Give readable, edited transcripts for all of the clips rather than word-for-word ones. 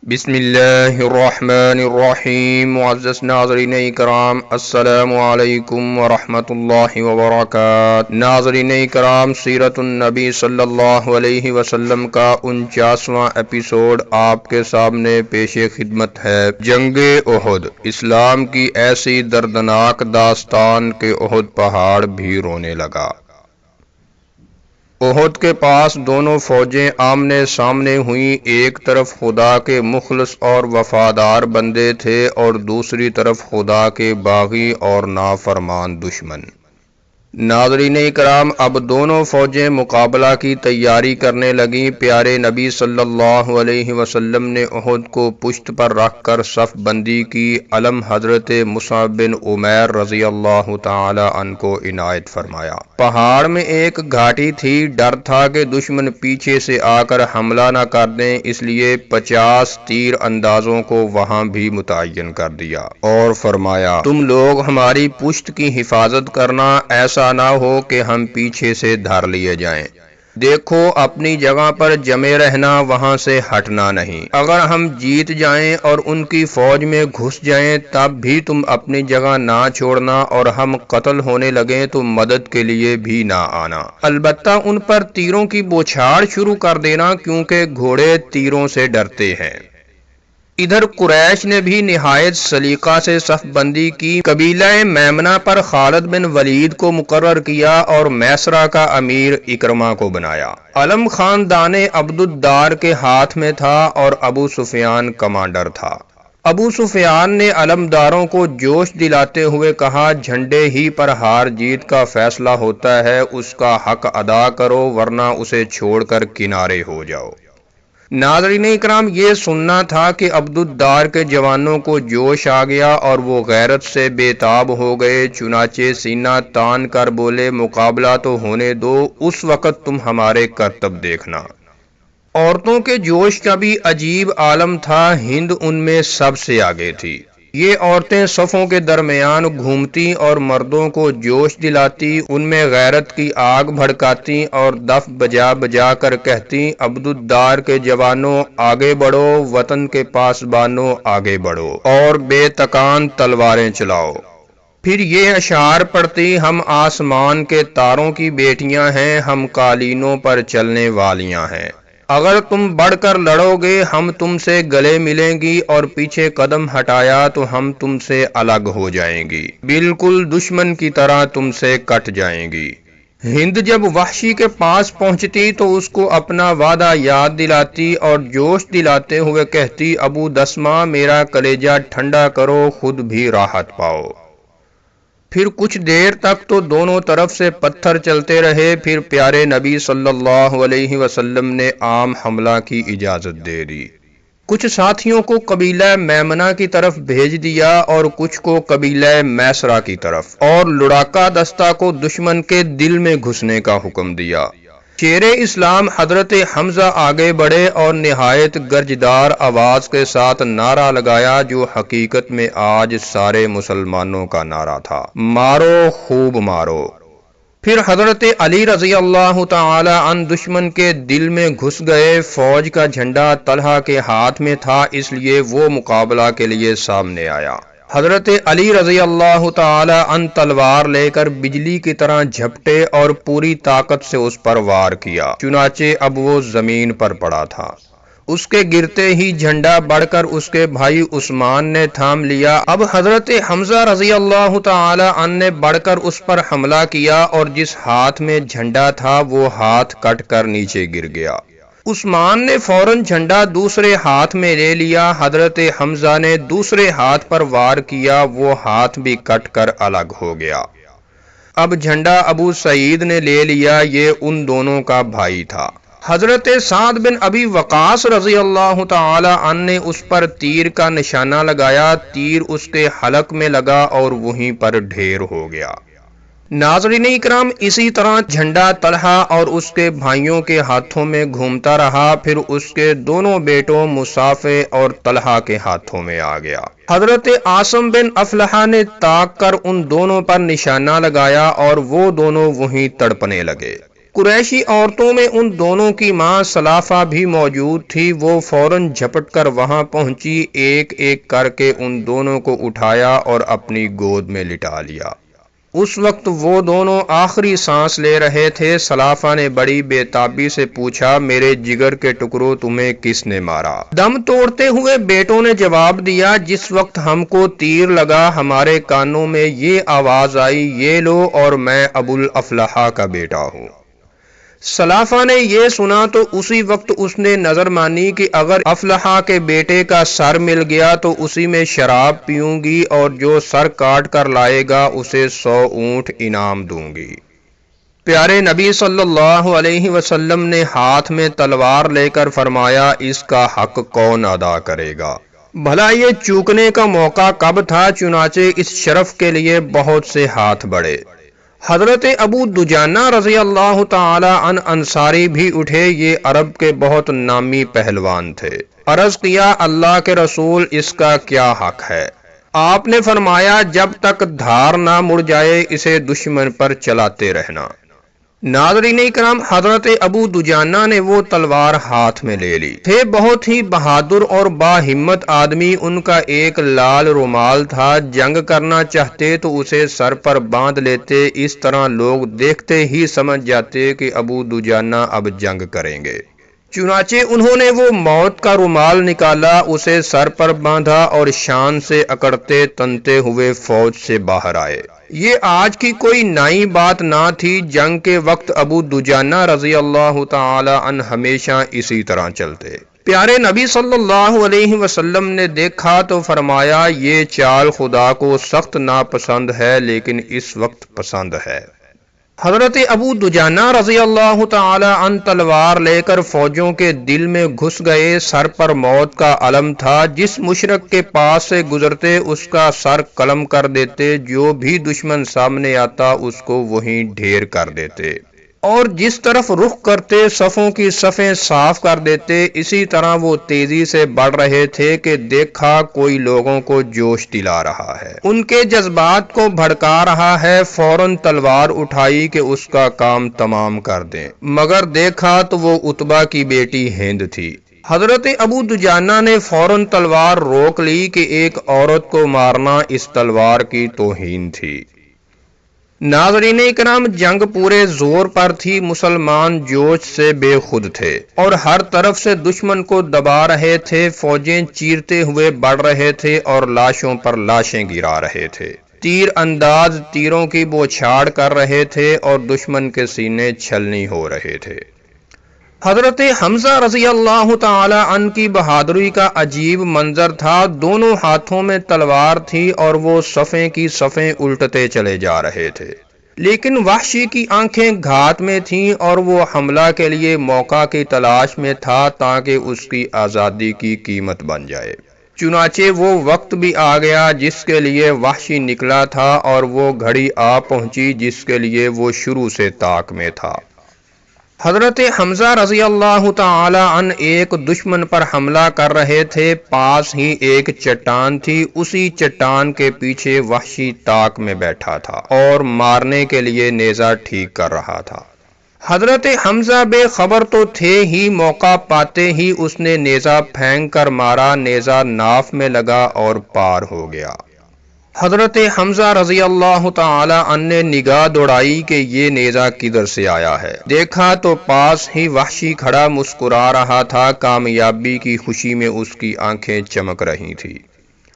بسم اللہ الرحمن الرحیم۔ معزز ناظرین اکرام، السلام علیکم ورحمۃ اللہ وبرکاتہ۔ ناظرین اکرام، سیرت النبی صلی اللہ علیہ وسلم کا 49واں ایپیسوڈ آپ کے سامنے پیش خدمت ہے۔ جنگ احد، اسلام کی ایسی دردناک داستان کہ احد پہاڑ بھی رونے لگا۔ احد کے پاس دونوں فوجیں آمنے سامنے ہوئیں۔ ایک طرف خدا کے مخلص اور وفادار بندے تھے اور دوسری طرف خدا کے باغی اور نافرمان دشمن۔ ناظرین اکرام، اب دونوں فوجیں مقابلہ کی تیاری کرنے لگیں۔ پیارے نبی صلی اللہ علیہ وسلم نے احد کو پشت پر رکھ کر صف بندی کی۔ علم حضرت مصعب بن عمیر رضی اللہ تعالی عنہ کو عنایت فرمایا۔ پہاڑ میں ایک گھاٹی تھی، ڈر تھا کہ دشمن پیچھے سے آ کر حملہ نہ کر دیں، اس لیے 50 تیر اندازوں کو وہاں بھی متعین کر دیا اور فرمایا، تم لوگ ہماری پشت کی حفاظت کرنا، ایسا نہ ہو کہ ہم پیچھے سے دھر لیے جائیں۔ دیکھو، اپنی جگہ پر جمے رہنا، وہاں سے ہٹنا نہیں۔ اگر ہم جیت جائیں اور ان کی فوج میں گھس جائیں تب بھی تم اپنی جگہ نہ چھوڑنا، اور ہم قتل ہونے لگیں تو مدد کے لیے بھی نہ آنا۔ البتہ ان پر تیروں کی بوچھاڑ شروع کر دینا، کیونکہ گھوڑے تیروں سے ڈرتے ہیں۔ ادھر قریش نے بھی نہایت سلیقہ سے صف بندی کی۔ قبیلہ میمنہ پر خالد بن ولید کو مقرر کیا اور میسرہ کا امیر اکرمہ کو بنایا۔ علم خاندان عبد الدار کے ہاتھ میں تھا اور ابو سفیان کمانڈر تھا۔ ابو سفیان نے علمداروں کو جوش دلاتے ہوئے کہا، جھنڈے ہی پر ہار جیت کا فیصلہ ہوتا ہے، اس کا حق ادا کرو ورنہ اسے چھوڑ کر کنارے ہو جاؤ۔ ناظرین اکرام، یہ سننا تھا کہ عبد الدار کے جوانوں کو جوش آ گیا اور وہ غیرت سے بے تاب ہو گئے، چنانچہ سینہ تان کر بولے، مقابلہ تو ہونے دو، اس وقت تم ہمارے کرتب دیکھنا۔ عورتوں کے جوش کا بھی عجیب عالم تھا، ہند ان میں سب سے آگے تھی۔ یہ عورتیں صفوں کے درمیان گھومتی اور مردوں کو جوش دلاتی، ان میں غیرت کی آگ بھڑکاتی اور دف بجا بجا کر کہتی، عبد الدار کے جوانوں آگے بڑھو، وطن کے پاسبانوں آگے بڑھو اور بے تکان تلواریں چلاؤ۔ پھر یہ اشعار پڑھتی، ہم آسمان کے تاروں کی بیٹیاں ہیں، ہم قالینوں پر چلنے والیاں ہیں۔ اگر تم بڑھ کر لڑو گے ہم تم سے گلے ملیں گی، اور پیچھے قدم ہٹایا تو ہم تم سے الگ ہو جائیں گی، بالکل دشمن کی طرح تم سے کٹ جائیں گی۔ ہند جب وحشی کے پاس پہنچتی تو اس کو اپنا وعدہ یاد دلاتی اور جوش دلاتے ہوئے کہتی، ابو دسمہ، میرا کلیجہ ٹھنڈا کرو، خود بھی راحت پاؤ۔ پھر کچھ دیر تک تو دونوں طرف سے پتھر چلتے رہے، پھر پیارے نبی صلی اللہ علیہ وسلم نے عام حملہ کی اجازت دے دی۔ کچھ ساتھیوں کو قبیلہ میمنہ کی طرف بھیج دیا اور کچھ کو قبیلہ میسرہ کی طرف، اور لڑاکا دستہ کو دشمن کے دل میں گھسنے کا حکم دیا۔ شیر اسلام حضرت حمزہ آگے بڑھے اور نہایت گرجدار آواز کے ساتھ نعرہ لگایا، جو حقیقت میں آج سارے مسلمانوں کا نعرہ تھا، مارو خوب مارو۔ پھر حضرت علی رضی اللہ تعالی عنہ دشمن کے دل میں گھس گئے۔ فوج کا جھنڈا طلحہ کے ہاتھ میں تھا، اس لیے وہ مقابلہ کے لیے سامنے آیا۔ حضرت علی رضی اللہ تعالی عنہ تلوار لے کر بجلی کی طرح جھپٹے اور پوری طاقت سے اس پر وار کیا، چنانچہ اب وہ زمین پر پڑا تھا۔ اس کے گرتے ہی جھنڈا بڑھ کر اس کے بھائی عثمان نے تھام لیا۔ اب حضرت حمزہ رضی اللہ تعالی عنہ نے بڑھ کر اس پر حملہ کیا اور جس ہاتھ میں جھنڈا تھا وہ ہاتھ کٹ کر نیچے گر گیا۔ عثمان نے فوراً جھنڈا دوسرے ہاتھ میں لے لیا۔ حضرت حمزہ نے دوسرے ہاتھ پر وار کیا، وہ ہاتھ بھی کٹ کر الگ ہو گیا۔ اب جھنڈا ابو سعید نے لے لیا، یہ ان دونوں کا بھائی تھا۔ حضرت سعد بن ابی وقاص رضی اللہ تعالی عنہ نے اس پر تیر کا نشانہ لگایا، تیر اس کے حلق میں لگا اور وہیں پر ڈھیر ہو گیا۔ ناظرین اکرام، اسی طرح جھنڈا طلحہ اور اس کے بھائیوں کے ہاتھوں میں گھومتا رہا، پھر اس کے دونوں بیٹوں مصافے اور طلحہ کے ہاتھوں میں آ گیا۔ حضرت عاصم بن افلحہ نے تاک کر ان دونوں پر نشانہ لگایا اور وہ دونوں وہیں تڑپنے لگے۔ قریشی عورتوں میں ان دونوں کی ماں سلافہ بھی موجود تھی، وہ فوراً جھپٹ کر وہاں پہنچی، ایک ایک کر کے ان دونوں کو اٹھایا اور اپنی گود میں لٹا لیا۔ اس وقت وہ دونوں آخری سانس لے رہے تھے۔ سلافہ نے بڑی بے تابی سے پوچھا، میرے جگر کے ٹکڑوں تمہیں کس نے مارا؟ دم توڑتے ہوئے بیٹوں نے جواب دیا، جس وقت ہم کو تیر لگا ہمارے کانوں میں یہ آواز آئی، یہ لو اور میں ابو الافلحہ کا بیٹا ہوں۔ سلافہ نے یہ سنا تو اسی وقت اس نے نظر مانی کہ اگر افلحہ کے بیٹے کا سر مل گیا تو اسی میں شراب پیوں گی اور جو سر کاٹ کر لائے گا اسے 100 اونٹ انعام دوں گی۔ پیارے نبی صلی اللہ علیہ وسلم نے ہاتھ میں تلوار لے کر فرمایا، اس کا حق کون ادا کرے گا؟ بھلا یہ چوکنے کا موقع کب تھا؟ چنانچہ اس شرف کے لیے بہت سے ہاتھ بڑھے۔ حضرت ابو دجانہ رضی اللہ تعالی عنہ انصاری بھی اٹھے، یہ عرب کے بہت نامی پہلوان تھے۔ عرض کیا، اللہ کے رسول، اس کا کیا حق ہے؟ آپ نے فرمایا، جب تک دھار نہ مڑ جائے اسے دشمن پر چلاتے رہنا۔ ناظرین کرام، حضرت ابو دجانہ نے وہ تلوار ہاتھ میں لے لی تھے، بہت ہی بہادر اور باہمت آدمی، ان کا ایک لال رومال تھا، جنگ کرنا چاہتے تو اسے سر پر باندھ لیتے، اس طرح لوگ دیکھتے ہی سمجھ جاتے کہ ابو دجانہ اب جنگ کریں گے۔ چنانچہ انہوں نے وہ موت کا رومال نکالا، اسے سر پر باندھا اور شان سے اکڑتے تنتے ہوئے فوج سے باہر آئے۔ یہ آج کی کوئی نئی بات نہ تھی، جنگ کے وقت ابو دجانہ رضی اللہ تعالی عنہ ہمیشہ اسی طرح چلتے۔ پیارے نبی صلی اللہ علیہ وسلم نے دیکھا تو فرمایا، یہ چال خدا کو سخت ناپسند ہے لیکن اس وقت پسند ہے۔ حضرت ابو دجانہ رضی اللہ تعالی عنہ تلوار لے کر فوجوں کے دل میں گھس گئے، سر پر موت کا علم تھا، جس مشرک کے پاس سے گزرتے اس کا سر قلم کر دیتے، جو بھی دشمن سامنے آتا اس کو وہیں ڈھیر کر دیتے، اور جس طرف رخ کرتے صفوں کی صفیں صاف کر دیتے۔ اسی طرح وہ تیزی سے بڑھ رہے تھے کہ دیکھا کوئی لوگوں کو جوش دلا رہا ہے، ان کے جذبات کو بھڑکا رہا ہے، فوراً تلوار اٹھائی کہ اس کا کام تمام کر دیں، مگر دیکھا تو وہ عتبہ کی بیٹی ہند تھی۔ حضرت ابو دجانہ نے فوراً تلوار روک لی کہ ایک عورت کو مارنا اس تلوار کی توہین تھی۔ ناظرین اکرام، جنگ پورے زور پر تھی، مسلمان جوش سے بے خود تھے اور ہر طرف سے دشمن کو دبا رہے تھے، فوجیں چیرتے ہوئے بڑھ رہے تھے اور لاشوں پر لاشیں گرا رہے تھے، تیر انداز تیروں کی بوچھاڑ کر رہے تھے اور دشمن کے سینے چھلنی ہو رہے تھے۔ حضرت حمزہ رضی اللہ تعالی عنہ کی بہادری کا عجیب منظر تھا، دونوں ہاتھوں میں تلوار تھی اور وہ صفیں کی صفیں الٹتے چلے جا رہے تھے، لیکن وحشی کی آنکھیں گھات میں تھیں اور وہ حملہ کے لیے موقع کی تلاش میں تھا تاکہ اس کی آزادی کی قیمت بن جائے۔ چنانچہ وہ وقت بھی آ گیا جس کے لیے وحشی نکلا تھا اور وہ گھڑی آ پہنچی جس کے لیے وہ شروع سے طاق میں تھا۔ حضرت حمزہ رضی اللہ تعالی عنہ ایک دشمن پر حملہ کر رہے تھے، پاس ہی ایک چٹان تھی، اسی چٹان کے پیچھے وحشی طاق میں بیٹھا تھا اور مارنے کے لیے نیزہ ٹھیک کر رہا تھا۔ حضرت حمزہ بے خبر تو تھے ہی، موقع پاتے ہی اس نے نیزہ پھینک کر مارا، نیزہ ناف میں لگا اور پار ہو گیا۔ حضرت حمزہ رضی اللہ تعالی عنہ نے نگاہ دوڑائی کہ یہ نیزہ کدھر سے آیا ہے، دیکھا تو پاس ہی وحشی کھڑا مسکرا رہا تھا، کامیابی کی خوشی میں اس کی آنکھیں چمک رہی تھی۔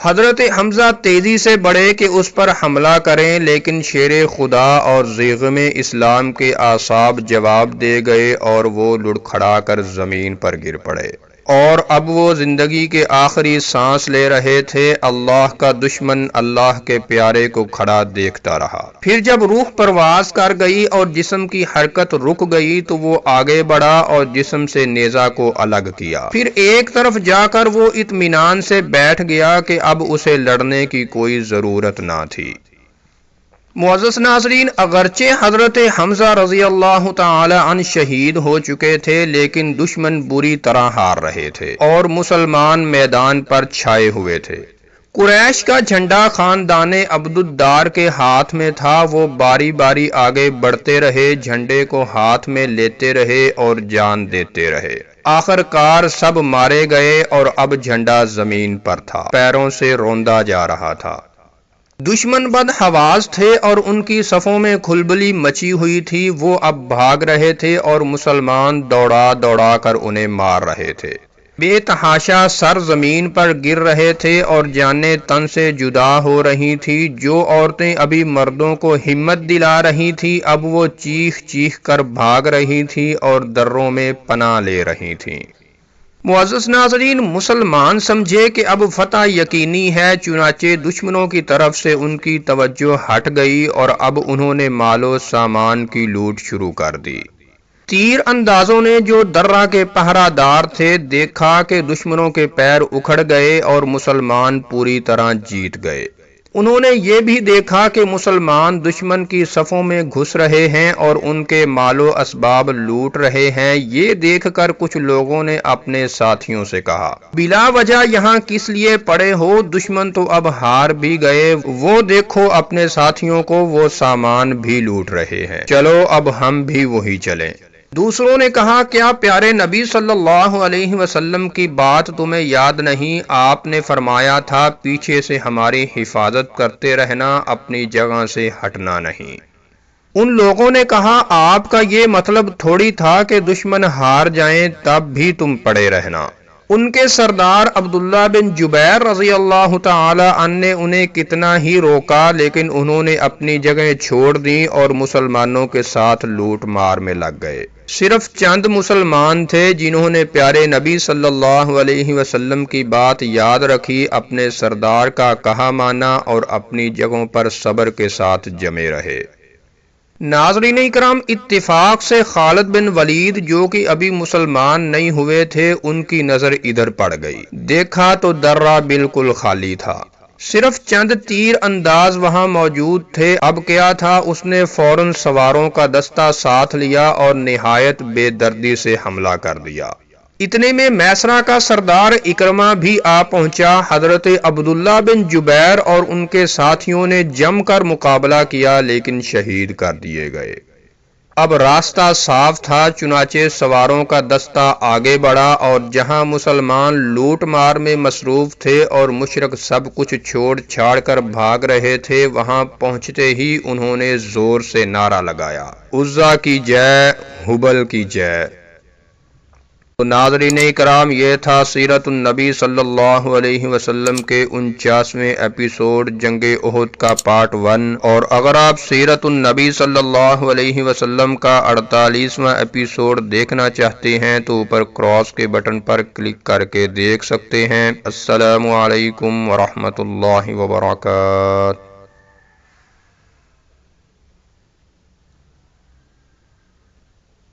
حضرت حمزہ تیزی سے بڑھے کہ اس پر حملہ کریں، لیکن شیر خدا اور زیغم اسلام کے اعصاب جواب دے گئے اور وہ لڑکھڑا کر زمین پر گر پڑے، اور اب وہ زندگی کے آخری سانس لے رہے تھے۔ اللہ کا دشمن اللہ کے پیارے کو کھڑا دیکھتا رہا، پھر جب روح پرواز کر گئی اور جسم کی حرکت رک گئی تو وہ آگے بڑھا اور جسم سے نیزہ کو الگ کیا، پھر ایک طرف جا کر وہ اطمینان سے بیٹھ گیا کہ اب اسے لڑنے کی کوئی ضرورت نہ تھی۔ معزز ناظرین، اگرچہ حضرت حمزہ رضی اللہ تعالی عنہ شہید ہو چکے تھے لیکن دشمن بری طرح ہار رہے تھے اور مسلمان میدان پر چھائے ہوئے تھے۔ قریش کا جھنڈا خاندان عبدالدار کے ہاتھ میں تھا۔ وہ باری باری آگے بڑھتے رہے، جھنڈے کو ہاتھ میں لیتے رہے اور جان دیتے رہے۔ آخر کار سب مارے گئے اور اب جھنڈا زمین پر تھا، پیروں سے روندا جا رہا تھا۔ دشمن بد حواس تھے اور ان کی صفوں میں کھلبلی مچی ہوئی تھی۔ وہ اب بھاگ رہے تھے اور مسلمان دوڑا دوڑا کر انہیں مار رہے تھے۔ بے تحاشا سر زمین پر گر رہے تھے اور جانیں تن سے جدا ہو رہی تھی۔ جو عورتیں ابھی مردوں کو ہمت دلا رہی تھی، اب وہ چیخ چیخ کر بھاگ رہی تھی اور دروں میں پناہ لے رہی تھیں۔ معزز ناظرین، مسلمان سمجھے کہ اب فتح یقینی ہے، چنانچہ دشمنوں کی طرف سے ان کی توجہ ہٹ گئی اور اب انہوں نے مال و سامان کی لوٹ شروع کر دی۔ تیر اندازوں نے جو درہ کے پہرہ دار تھے، دیکھا کہ دشمنوں کے پیر اکھڑ گئے اور مسلمان پوری طرح جیت گئے۔ انہوں نے یہ بھی دیکھا کہ مسلمان دشمن کی صفوں میں گھس رہے ہیں اور ان کے مال و اسباب لوٹ رہے ہیں۔ یہ دیکھ کر کچھ لوگوں نے اپنے ساتھیوں سے کہا، بلا وجہ یہاں کس لیے پڑے ہو؟ دشمن تو اب ہار بھی گئے، وہ دیکھو اپنے ساتھیوں کو، وہ سامان بھی لوٹ رہے ہیں، چلو اب ہم بھی وہی چلیں۔ دوسروں نے کہا، کیا پیارے نبی صلی اللہ علیہ وسلم کی بات تمہیں یاد نہیں؟ آپ نے فرمایا تھا پیچھے سے ہماری حفاظت کرتے رہنا، اپنی جگہ سے ہٹنا نہیں۔ ان لوگوں نے کہا، آپ کا یہ مطلب تھوڑی تھا کہ دشمن ہار جائیں تب بھی تم پڑے رہنا۔ ان کے سردار عبداللہ بن جبیر رضی اللہ تعالی عنہ نے انہیں کتنا ہی روکا، لیکن انہوں نے اپنی جگہ چھوڑ دی اور مسلمانوں کے ساتھ لوٹ مار میں لگ گئے۔ صرف چند مسلمان تھے جنہوں نے پیارے نبی صلی اللہ علیہ وسلم کی بات یاد رکھی، اپنے سردار کا کہا مانا اور اپنی جگہوں پر صبر کے ساتھ جمے رہے۔ ناظرین اکرام، اتفاق سے خالد بن ولید جو کہ ابھی مسلمان نہیں ہوئے تھے، ان کی نظر ادھر پڑ گئی۔ دیکھا تو درہ بالکل خالی تھا، صرف چند تیر انداز وہاں موجود تھے۔ اب کیا تھا، اس نے فوراً سواروں کا دستہ ساتھ لیا اور نہایت بے دردی سے حملہ کر دیا۔ اتنے میں میسرہ کا سردار اکرمہ بھی آ پہنچا۔ حضرت عبداللہ بن جبیر اور ان کے ساتھیوں نے جم کر مقابلہ کیا، لیکن شہید کر دیے گئے۔ اب راستہ صاف تھا، چنانچہ سواروں کا دستہ آگے بڑھا اور جہاں مسلمان لوٹ مار میں مصروف تھے اور مشرک سب کچھ چھوڑ چھاڑ کر بھاگ رہے تھے، وہاں پہنچتے ہی انہوں نے زور سے نعرہ لگایا، عزا کی جے، ہبل کی جے۔ تو ناظرین اکرام، یہ تھا سیرت النبی صلی اللہ علیہ وسلم کے 49ویں ایپیسوڈ جنگ احد کا پارٹ 1، اور اگر آپ سیرت النبی صلی اللہ علیہ وسلم کا 48واں ایپیسوڈ دیکھنا چاہتے ہیں تو اوپر کراس کے بٹن پر کلک کر کے دیکھ سکتے ہیں۔ السلام علیکم ورحمۃ اللہ وبرکاتہ۔